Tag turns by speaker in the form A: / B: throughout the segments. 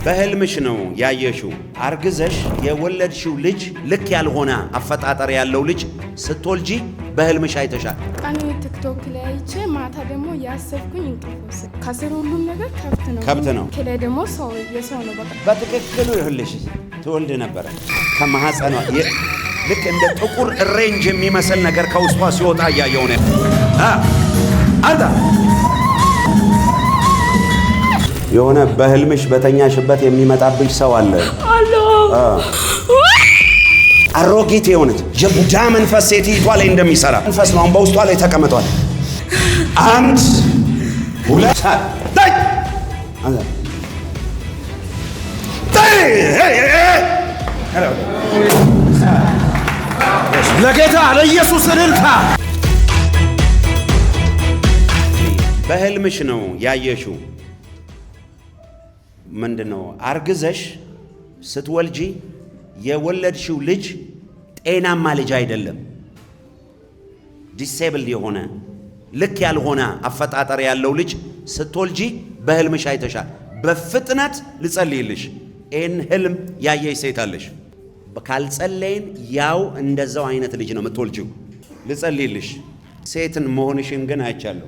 A: በህልምሽ ነው ያየሽው። አርግዘሽ የወለድሽው ልጅ ልክ ያልሆነ አፈጣጠር ያለው ልጅ ስትወልጂ በህልምሽ አይተሻል።
B: ቀን ቲክቶክ ላይ አይቼ ማታ ደግሞ ያሰብኩኝ እንቅልፍ ከስር ሁሉም ነገር ከብት ነው ከላይ ደግሞ ሰው የሰው ነው። በቃ
A: በትክክሉ ይሁንልሽ ትወልድ ነበር ከማህፀኗ ልክ እንደ ጥቁር ሬንጅ የሚመስል ነገር ከውስጧ ሲወጣ ያየው ነው። አዳ የሆነ በህልምሽ በተኛሽበት የሚመጣብሽ ሰው አለ። አሮጊት የሆነች የቡዳ መንፈስ ሴቲቷ ላይ እንደሚሰራ መንፈስ ነው በውስጧ ላይ ተቀምጧል። አንድ ሁለት
C: ለጌታ ለኢየሱስ እልልታ።
A: በህልምሽ ነው ያየሽው። ምንድነው? አርግዘሽ ስትወልጂ የወለድሽው ልጅ ጤናማ ልጅ አይደለም። ዲሴብልድ የሆነ ልክ ያልሆነ አፈጣጠር ያለው ልጅ ስትወልጂ በህልምሽ አይተሻል። በፍጥነት ልጸልይልሽ ይህን ህልም ያየሽ ሴት አለሽ። ካልጸለይን ያው እንደዛው አይነት ልጅ ነው የምትወልጂው። ልጸልይልሽ ሴትን መሆንሽን ግን አይቻለሁ።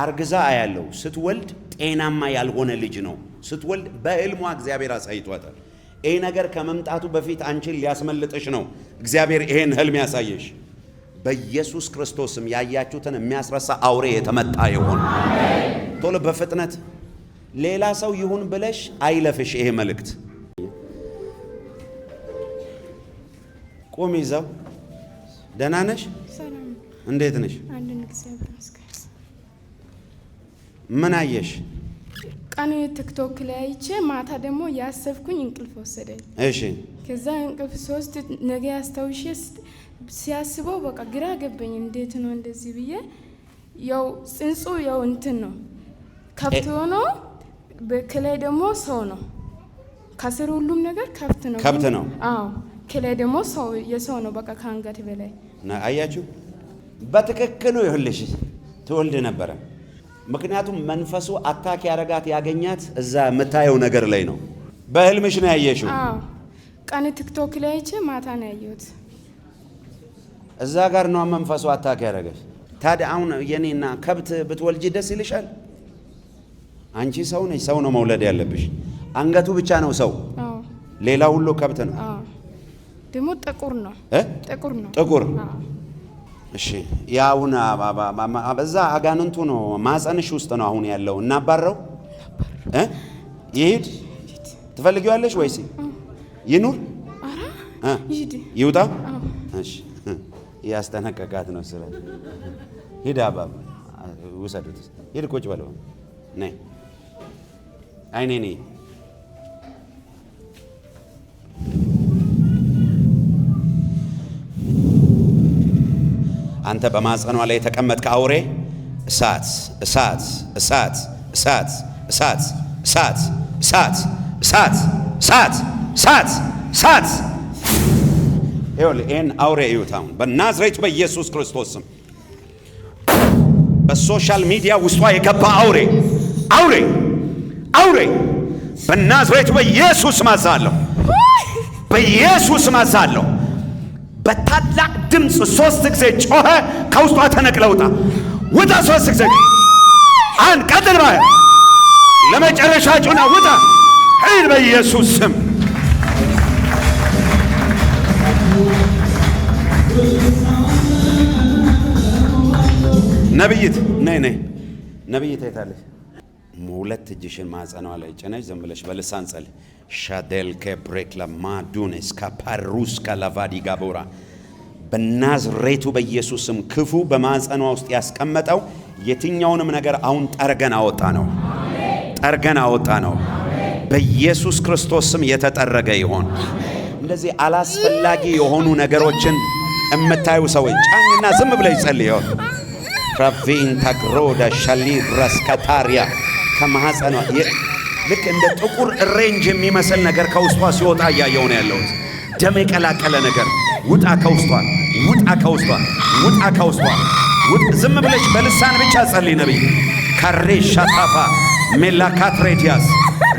A: አርግዛ አያለው። ስትወልድ ጤናማ ያልሆነ ልጅ ነው ስትወልድ በህልሟ እግዚአብሔር አሳይቷታል። ይሄ ነገር ከመምጣቱ በፊት አንቺን ሊያስመልጥሽ ነው እግዚአብሔር ይሄን ህልም ያሳየሽ። በኢየሱስ ክርስቶስም ያያችሁትን የሚያስረሳ አውሬ የተመታ ይሁን። ቶሎ በፍጥነት ሌላ ሰው ይሁን ብለሽ አይለፍሽ ይሄ መልእክት። ቆም ይዘው። ደህና ነሽ?
B: ሰላም።
A: እንዴት ነሽ?
B: አንድን እግዚአብሔር ይመስገን።
A: ምን አየሽ?
B: ቀን ቲክቶክ ላይ አይቼ ማታ ደግሞ ያሰብኩኝ እንቅልፍ ወሰደኝ።
A: እሺ።
B: ከዛ እንቅልፍ ሶስት ነገ አስታውሼ ሲያስበው በቃ ግራ ገባኝ። እንዴት ነው እንደዚህ ብዬ ያው ጽንጹ ያው እንትን ነው ከብት ሆኖ ከላይ ደግሞ ሰው ነው። ከስር ሁሉም ነገር ከብት ነው። አዎ ከላይ ደግሞ ሰው የሰው ነው። በቃ ከአንገት በላይ
A: አያችሁ። በትክክሉ ይሁንልሽ ትወልድ ነበረ። ምክንያቱም መንፈሱ አታክ ያረጋት ያገኛት እዛ የምታየው ነገር ላይ ነው። በህልምሽ ነው ያየሽው?
B: አዎ ቀን ቲክቶክ ላይ አይቼ ማታ ነው ያየሁት።
A: እዛ ጋር ነው መንፈሱ አታክ ያረጋሽ። ታዲያ አሁን የኔና ከብት ብትወልጂ ደስ ይልሻል? አንቺ ሰው ነሽ፣ ሰው ነው መውለድ ያለብሽ። አንገቱ ብቻ ነው ሰው፣ ሌላ ሁሉ ከብት ነው።
B: ደግሞ ጥቁር ነው።
A: ጥቁር እሺ። ያውና በዛ አጋንንቱ ነው ማጸንሽ ውስጥ ነው አሁን ያለው። እናባረው ይሄድ ትፈልጊዋለሽ ወይስ ይኑር? ይውጣ። እሺ ያስተነቀቃት ነው ስለ ሂድ አባባ ውሰዱት። ሂድ ቁጭ በለው ነይ አይኔ ነይ። አንተ በማጸኗ ላይ የተቀመጥክ አውሬ እሳት እሳት እሳት እሳት እሳት እሳት እሳት እሳት እሳት እሳት እሳት ይኸውልህ ይህን አውሬ እዩት። አሁን በናዝሬቱ በኢየሱስ ክርስቶስ ስም በሶሻል ሚዲያ ውስጧ የገባ አውሬ አውሬ አውሬ በናዝሬቱ በኢየሱስ ማዛለሁ፣ በኢየሱስ ማዛለሁ። በታላቅ ድምፅ 3 ጊዜ ጮኸ። ከውስጧ ተነቅለውጣ ውጣ። 3 ጊዜ አንድ ቀጥል ማለት ለመጨረሻ ጩና ውጣ። ሂድ በኢየሱስ ስም። ነብይት ነይ ነይ። ነብይት የታለች? ሁለት እጅሽን ማጸኗ ላይ ጭነሽ ዝም ብለሽ በልሳን ጸልይ። ሻዴል ከብሬክላ ማዱኔስ ካፓሩስ ካላቫዲ ጋቦራ በናዝሬቱ በኢየሱስም ክፉ በማጸኗ ውስጥ ያስቀመጠው የትኛውንም ነገር አሁን ጠርገን አወጣ ነው። ጠርገን አወጣ ነው። በኢየሱስ ክርስቶስም የተጠረገ ይሆን። እንደዚህ አላስፈላጊ የሆኑ ነገሮችን እምታዩ ሰዎች ጫኝና ዝም ብለሽ ጸልዩ። ራቪን ታግሮዳ ሻሊ ብራስካታሪያ ከማህፀኗ ልክ እንደ ጥቁር ሬንጅ የሚመስል ነገር ከውስጧ ሲወጣ እያየው ነው ያለው። ደም የቀላቀለ ነገር ውጣ ከውስጧ፣ ውጣ ከውስጧ፣ ውጣ ከውስጧ። ዝም ብለሽ በልሳን ብቻ ጸልይ። ነብይ ካሬ ሻታፋ ሜላካትሬዲያስ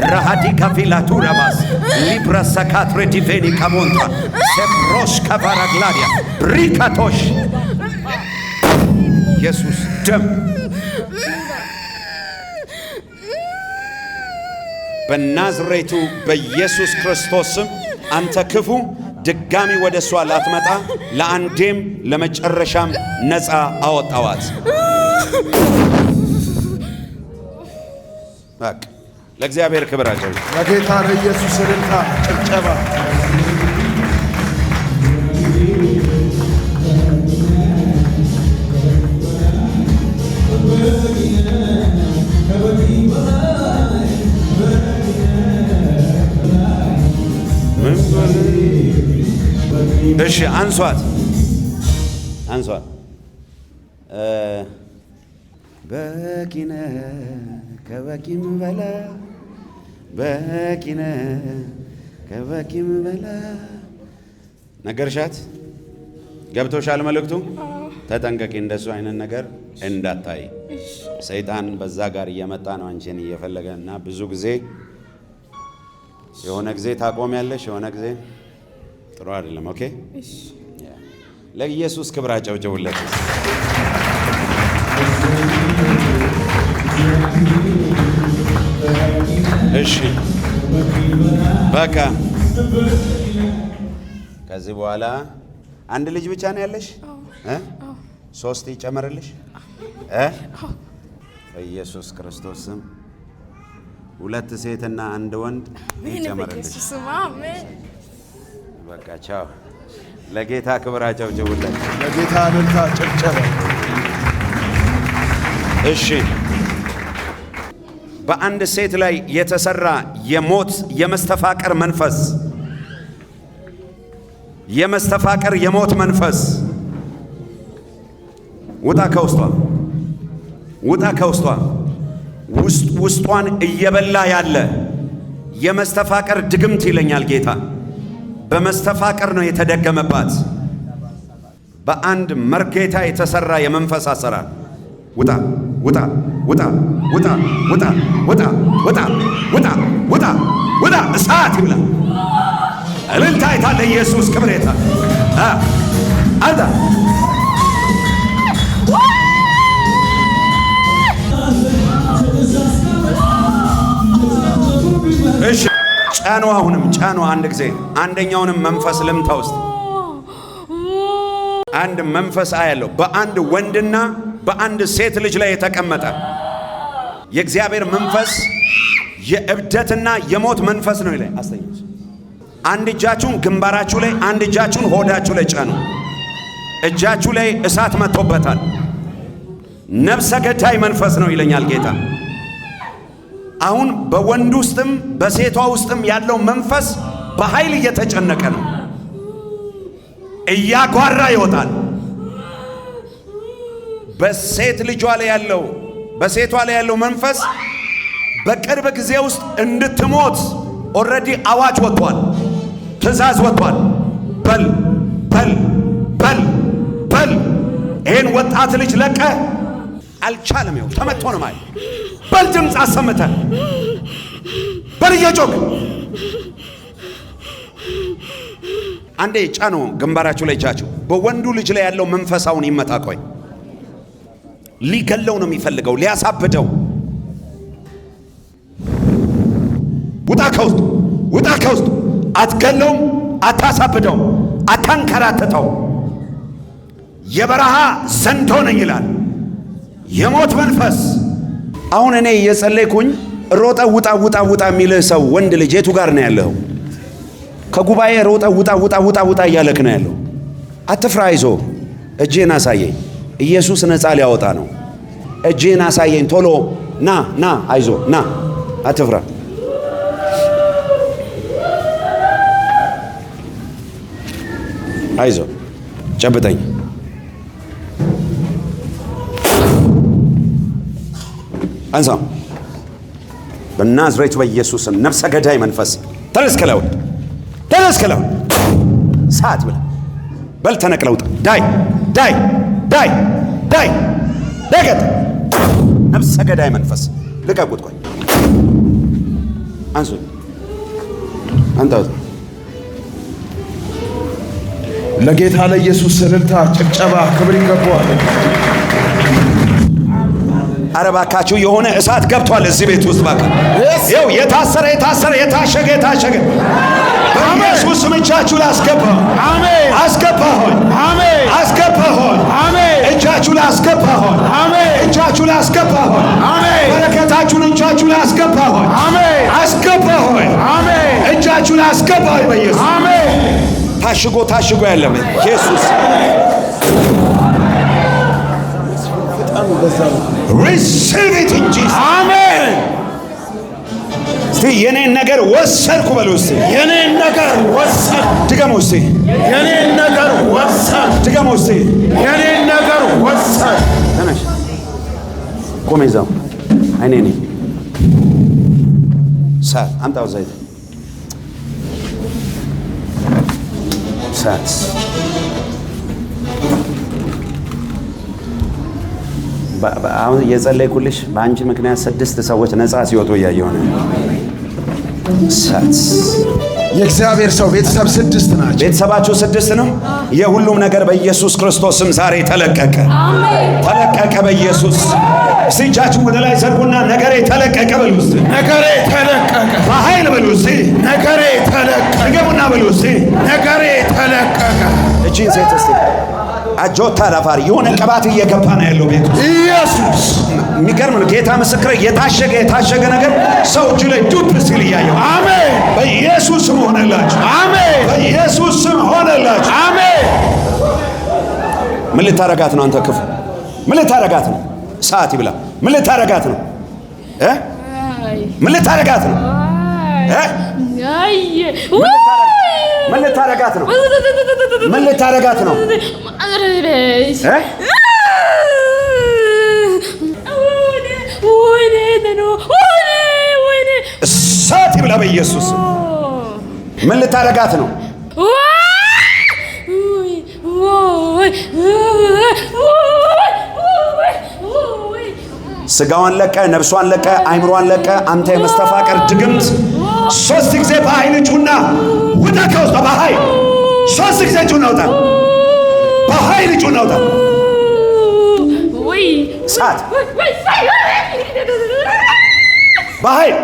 A: ራሃዲካ ፊላቱራባስ ሊብራሳካትሬ ዲቬኒ ካሞንታ ሴፕሮሽ ካቫራግላዲያ ብሪካቶሽ ኢየሱስ ደም በናዝሬቱ በኢየሱስ ክርስቶስ ስም አንተ ክፉ ድጋሚ ወደ እሷ ላትመጣ ለአንዴም ለመጨረሻም ነፃ አወጣዋት። በቃ ለእግዚአብሔር ክብር አጨብጭቡ።
C: ለጌታ ለኢየሱስ እልልታ ጭብጨባ።
A: እሺ አንሷት በቂነ ከበቂም በላ በቂነ ከበቂም በላ ነገርሻት። ገብቶሻል መልእክቱ? ተጠንቀቂ፣ እንደሱ አይነት ነገር እንዳታይ። ሰይጣን በዛ ጋር እየመጣ ነው አንቺን እየፈለገ እና ብዙ ጊዜ የሆነ ጊዜ ታቆሚያለሽ፣ የሆነ ጊዜ ጥሩ አይደለም። ኦኬ፣ ለኢየሱስ ክብር አጨብጭቡለት። እሺ በቃ ከዚህ በኋላ አንድ ልጅ ብቻ ነው ያለሽ? ሶስት ይጨመርልሽ በኢየሱስ ክርስቶስ ስም። ሁለት ሴትና አንድ ወንድ ይጨመርልሽ። በቃ ቻው። ለጌታ ክብር አጨብጭቡለት።
C: ለጌታ እልልታ ጭብጨባ።
A: እሺ በአንድ ሴት ላይ የተሰራ የሞት የመስተፋቀር መንፈስ የሞት መንፈስ ውጣ ከውስጧ ውስጧን እየበላ ያለ የመስተፋቀር ድግምት ይለኛል ጌታ። በመስተፋቀር ነው የተደገመባት። በአንድ መርጌታ የተሰራ የመንፈስ አሰራር ውጣ ውጣ ውጣ ውጣ ውጣ ውጣ ውጣ ውጣ ውጣ ውጣ። እሳት ይብላ። እልልታ የታለ? ኢየሱስ ክብር የታለ? አንተ እሺ ጫኑ። አሁንም ጫኑ። አንድ ጊዜ አንደኛውንም መንፈስ ልምታ ውስጥ አንድ መንፈስ አያለው። በአንድ ወንድና በአንድ ሴት ልጅ ላይ የተቀመጠ የእግዚአብሔር መንፈስ የእብደትና የሞት መንፈስ ነው ይላል። አስተኛች። አንድ እጃችሁን ግንባራችሁ ላይ፣ አንድ እጃችሁን ሆዳችሁ ላይ ጫኑ። እጃችሁ ላይ እሳት መጥቶበታል። ነፍሰ ገዳይ መንፈስ ነው ይለኛል ጌታ። አሁን በወንድ ውስጥም በሴቷ ውስጥም ያለው መንፈስ በኃይል እየተጨነቀ ነው። እያጓራ ይወጣል። በሴቷ ላይ ያለው መንፈስ በቅርብ ጊዜ ውስጥ እንድትሞት ኦልሬዲ አዋጅ ወጥቷል፣ ትእዛዝ ወጥቷል። በል በል በል በል ይሄን ወጣት ልጅ ለቀ። አልቻለም። ይኸው ተመቶ ነው ማለት በል ድምፅ አሰምተ በል እየጮክ አንዴ ጫኑ ግንባራችሁ ላይ እጃችሁ። በወንዱ ልጅ ላይ ያለው መንፈሳውን ይመታ። ቆይ ሊገለው ነው የሚፈልገው፣ ሊያሳብደው። ውጣ ከውስጥ አትገለውም፣ አታሳብደው፣ አታንከራትተው። የበረሃ ዘንዶ ነኝ ይላል የሞት መንፈስ። አሁን እኔ እየጸለይኩኝ ሮጠ ውጣ የሚልህ ሰው ወንድ ልጅ የቱ ጋር ነው ያለው? ከጉባኤ ሮጠ ውጣ እያለክ ነው ያለው። አትፍራ፣ አይዞ። እጄን አሳየኝ። ኢየሱስ ነፃ ሊያወጣ ነው። እጄን አሳየኝ ቶሎ። ና አይዞ፣ ና አትፍራ። አይዞ፣ ጨብጠኝ። አንሳው በናዝሬቱ በኢየሱስም። ነፍሰ ገዳይ መንፈስ ተነስከለው ሰዓት ብለ በል ተነቅለውጥ። ዳይ ለቀጥ። ነፍሰ ገዳይ መንፈስ ልቀቁት። ቆይ አንሱ አንተው
C: ለጌታ ለኢየሱስ እልልታ፣ ጭብጨባ፣ ክብር ይገባዋል።
A: ኧረ እባካችሁ የሆነ እሳት ገብቷል እዚህ ቤት ውስጥ ባካ። ይኸው የታሰረ የታሸገ በኢየሱስ ስም እጃችሁ ላይ አስገባሁ።
C: አሜን።
A: አስገባሁ።
C: አሜን።
A: አስገባሁ።
C: አሜን።
A: እጃችሁ ላይ አስገባሁ።
C: አሜን።
A: እጃችሁ ላይ አስገባሁ።
C: አሜን።
A: በረከታችሁን እጃችሁ ላይ አስገባሁ።
C: አሜን።
A: አስገባሁ።
C: አሜን።
A: እጃችሁ ላይ አስገባሁ። በኢየሱስ
C: አሜን።
A: ታሽጎ ያለም ኢየሱስ receive it in Jesus
C: አሜን።
A: እስቲ የኔን ነገር ወሰድኩ በሉ። እስቲ
C: የኔን ነገር ወሰድ።
A: ድገሙ። እስቲ
C: የኔን ነገር ወሰድ።
A: ድገሙ። እስቲ
C: የኔን ነገር ወሰድ።
A: ተነሽ ቆሜ እዛው አይኔ ነኝ ሳት አምጣው ዘይት ሳት አሁን የጸለይኩልሽ በአንቺ ምክንያት 6 ሰዎች ነፃ ሲወጡ እያየሁ ነው። ሳት
C: የእግዚአብሔር ሰው ቤተሰብ 6 ናቸው።
A: ቤተሰባችሁ 6 ነው። የሁሉም ነገር በኢየሱስ ክርስቶስ ስም ዛሬ ተለቀቀ። ተለቀቀ በኢየሱስ። እስቲ እጃችሁን ወደ ላይ ዘርጉና ነገሬ ተለቀቀ በሉ። እስቲ
C: ነገሬ ተለቀቀ
A: በኃይል በሉ። እስቲ
C: ነገሬ ተለቀቀ።
A: ድገሙና በሉ። እስቲ
C: ነገሬ ተለቀቀ።
A: እቺን ሴት እስቲ አጆታ ላፋሪ የሆነ ቅባት እየገባ ነው ያለው ቤት ውስጥ።
C: ኢየሱስ
A: የሚገርም ነው። ጌታ ምስክር የታሸገ ነገር ሰው እጅ ላይ ዱብ ሲል እያየሁ።
C: አሜን።
A: በኢየሱስ ስም ሆነላችሁ።
C: አሜን።
A: በኢየሱስ ስም ሆነላችሁ።
C: አሜን።
A: ምን ልታረጋት ነው አንተ ክፉ? ምን ልታረጋት ነው? ሰዓት ይብላ። ምን ልታረጋት ነው? ምን ልታረጋት ነው? ምን ልታረጋት ነው? ምን ልታረጋት ነው? እሳት ይብላ በኢየሱስ። ምን ልታረጋት ነው? ስጋዋን ለቀ፣ ነፍሷን ለቀ፣ አይምሯን ለቀ። አንተ የመስተፋቀር ድግምት 3 ጊዜ በኃይል ጩና ውጣ ከውስጧ። በኃይል 3 ጊዜ ጩና ውጣ። በኃይል ጩና ውጣ። እሳት በኃይል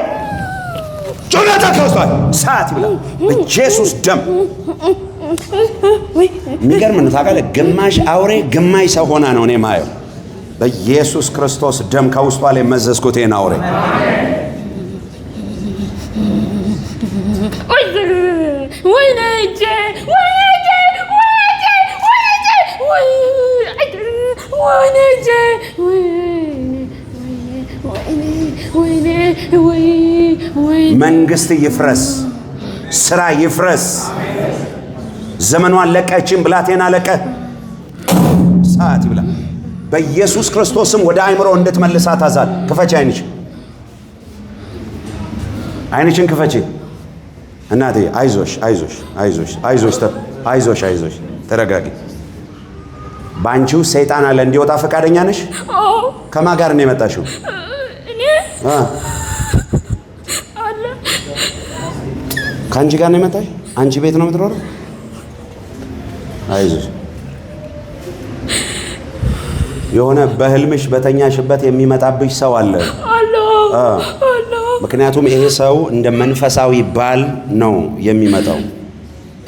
A: ጩና ውጣ ከውስጧ። እሳት ይብላ በኢየሱስ ደም። የሚገርም ነው ታውቃለህ። ግማሽ አውሬ ግማሽ ሰው ሆና ነው እኔ ማየው። በኢየሱስ ክርስቶስ ደም ከውስጧ ላይ መዘዝኩት ይሄን አውሬ። መንግስት ይፍረስ፣ ስራ ይፍረስ። ዘመኗን ለቀችን፣ ብላቴና ለቀ። ሰዓት ይብላ በኢየሱስ ክርስቶስም ወደ አይምሮ እንድትመልሳት አዛል። ክፈች አይንሽን ክፈች። እናቴ አይዞሽ፣ ተረጋጊ። ባንቺው ሰይጣን አለ እንዲወጣ ፈቃደኛ ነሽ? ከማን ጋር ነው የመጣሽው? ከአንቺ ጋር ነው የመጣሽ? አንቺ ቤት ነው የምትኖረው? አይዞሽ። የሆነ በህልምሽ በተኛሽበት የሚመጣብሽ ሰው አለ። ምክንያቱም ይሄ ሰው እንደ መንፈሳዊ ባል ነው የሚመጣው።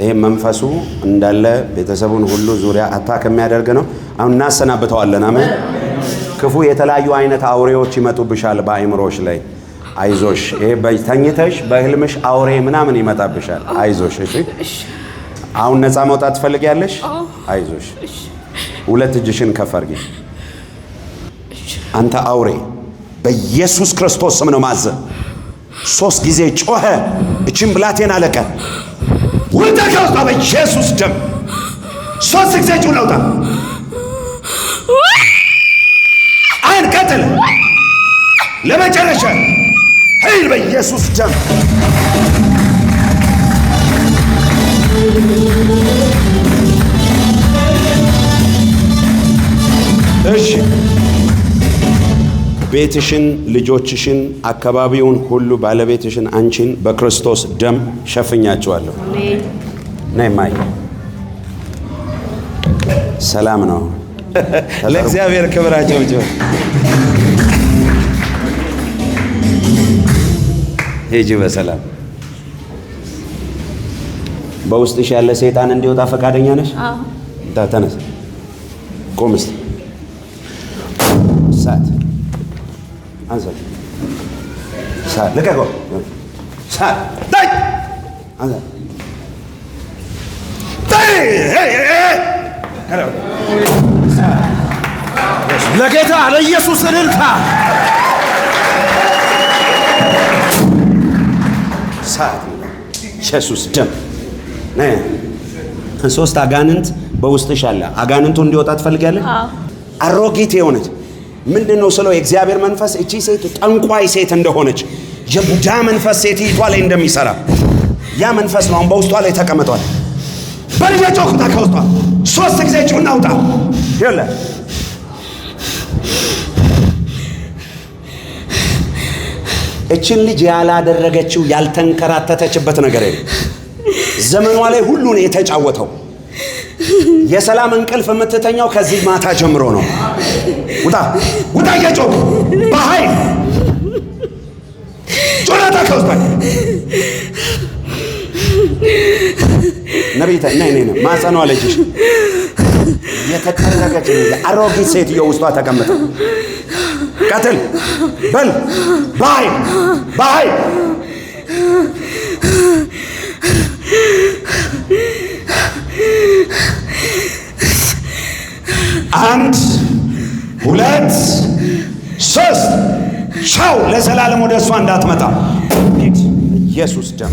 A: ይሄ መንፈሱ እንዳለ ቤተሰቡን ሁሉ ዙሪያ አታክ የሚያደርግ ነው። አሁን እናሰናብተዋለን። አሜን። ክፉ የተለያዩ አይነት አውሬዎች ይመጡብሻል በአይምሮሽ ላይ። አይዞሽ። ይሄ ተኝተሽ በህልምሽ አውሬ ምናምን ይመጣብሻል። አይዞሽ። እሺ፣ አሁን ነፃ መውጣት ትፈልጊያለሽ? አይዞሽ። 2 እጅሽን ከፍ አድርጊ። አንተ አውሬ በኢየሱስ ክርስቶስ ስም ነው ማዘ 3 ጊዜ ጮኸ። እቺን ብላቴና አለቀ። ውጣ ከውስጧ በኢየሱስ ደም 3 ጊዜ ጩኸ። ውጣ። አይን ቀጥል። ለመጨረሻ ኃይል በኢየሱስ ደም። እሺ ቤትሽን፣ ልጆችሽን፣ አካባቢውን ሁሉ ባለቤትሽን፣ አንቺን በክርስቶስ ደም ሸፍኛቸዋለሁ። ነይ ማይ ሰላም ነው። ለእግዚአብሔር ክብራቸው እንጂ ሂጂ በሰላም። በውስጥሽ ያለ ሰይጣን እንዲወጣ ፈቃደኛ ነሽ? አዎ። ተነስ፣ ቆም እስቲ። ሳት አንዘል፣ ሳት ልቀቀው፣ ሳት ታይ አንዘል፣ ታይ
C: ለጌታ ለኢየሱስ እልልታ።
A: ሳት ኢየሱስ ደም ነይ። ሶስት አጋንንት በውስጥሽ አለ። አጋንንቱ እንዲወጣ ትፈልጋለህ? አሮጊት የሆነች ምንድነው ስለው የእግዚአብሔር መንፈስ እቺ ሴት ጠንቋይ ሴት እንደሆነች የቡዳ መንፈስ ሴቲቷ ላይ እንደሚሰራ ያ መንፈስ ነው አሁን በውስጧ ላይ ተቀምጧል። በልጆቿ ኩታ ከውስጧ 3 ጊዜ ጩና አውጣ። ይኸውልህ እችን ልጅ ያላደረገችው ያልተንከራተተችበት ነገር የለም። ዘመኗ ላይ ሁሉ ነው የተጫወተው። የሰላም እንቅልፍ የምትተኛው ከዚህ ማታ ጀምሮ ነው። ውጣ ውጣ፣ እየጮህ በኃይል ጮናታ ከውስጧ ነቢይታ ነይ ነይ ማጸኗ ልጅሽ የተቀረገች አሮጊት ሴትዮ ውስጧ ተቀምጠ ቀጥል በል በኃይል በኃይል አንድ ሁለት ሶስት ቻው። ለዘላለም ወደ እሷ እንዳትመጣ ኢየሱስ ደም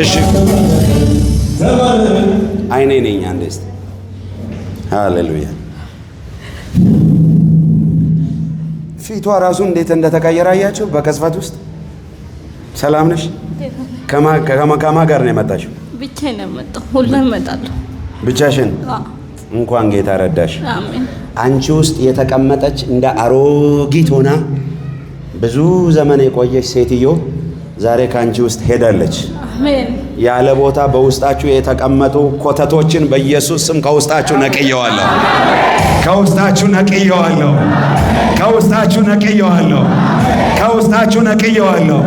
A: እሺ አይኔ ነኝ አንዴስ ሃሌሉያ። ፊቷ ራሱ እንዴት እንደተቀየረ አያችሁ? በቅጽበት ውስጥ ሰላም ነሽ? ከማ ጋር ነው የመጣሽው?
D: ብቻዬን ነው የመጣው። ሁሌም እመጣለሁ።
A: ብቻሽን? እንኳን ጌታ ረዳሽ።
D: አሜን።
A: አንቺ ውስጥ የተቀመጠች እንደ አሮጊት ሆና ብዙ ዘመን የቆየች ሴትዮ ዛሬ ከአንቺ ውስጥ ሄዳለች።
D: አሜን።
A: ያለ ቦታ በውስጣችሁ የተቀመጡ ኮተቶችን በኢየሱስ ስም ከውስጣችሁ ነቅየዋለሁ። ከውስጣችሁ ነቅየዋለሁ። ከውስጣችሁ ነቅየዋለሁ። ከውስጣችሁ ነቅየዋለሁ።